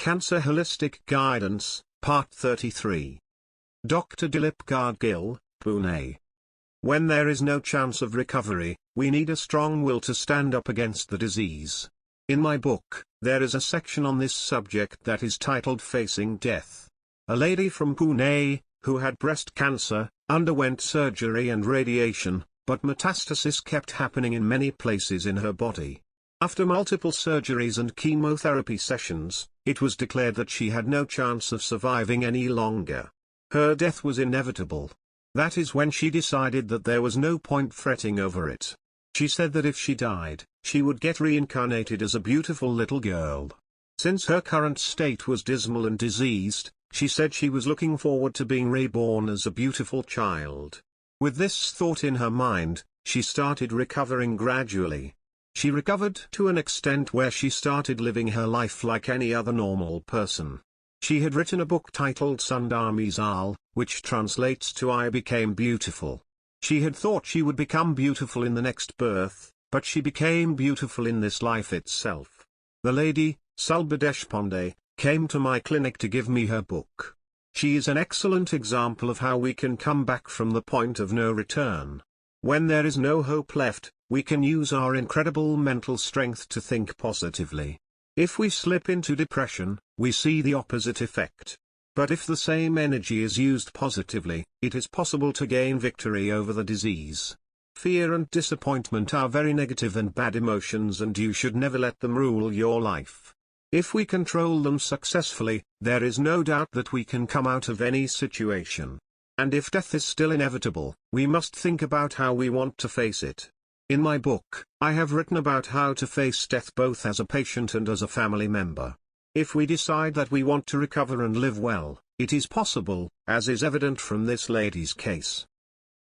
Cancer Holistic Guidance, Part 33. Dr. Dilip Gadgil, Pune. When there is no chance of recovery, we need a strong will to stand up against the disease. In my book, there is a section on this subject that is titled Facing Death. A lady from Pune, who had breast cancer, underwent surgery and radiation, but metastasis kept happening in many places in her body. After multiple surgeries and chemotherapy sessions, it was declared that she had no chance of surviving any longer. Her death was inevitable. That is when she decided that there was no point fretting over it. She said that if she died, she would get reincarnated as a beautiful little girl. Since her current state was dismal and diseased, she said she was looking forward to being reborn as a beautiful child. With this thought in her mind, she started recovering gradually. She recovered to an extent where she started living her life like any other normal person. She had written a book titled Sundar, which translates to I Became Beautiful. She had thought she would become beautiful in the next birth, but she became beautiful in this life itself. The lady, Sulbadeshpande, came to my clinic to give me her book. She is an excellent example of how we can come back from the point of no return. When there is no hope left, we can use our incredible mental strength to think positively. If we slip into depression, we see the opposite effect. But if the same energy is used positively, it is possible to gain victory over the disease. Fear and disappointment are very negative and bad emotions, and you should never let them rule your life. If we control them successfully, there is no doubt that we can come out of any situation. And if death is still inevitable, we must think about how we want to face it. In my book, I have written about how to face death both as a patient and as a family member. If we decide that we want to recover and live well, it is possible, as is evident from this lady's case.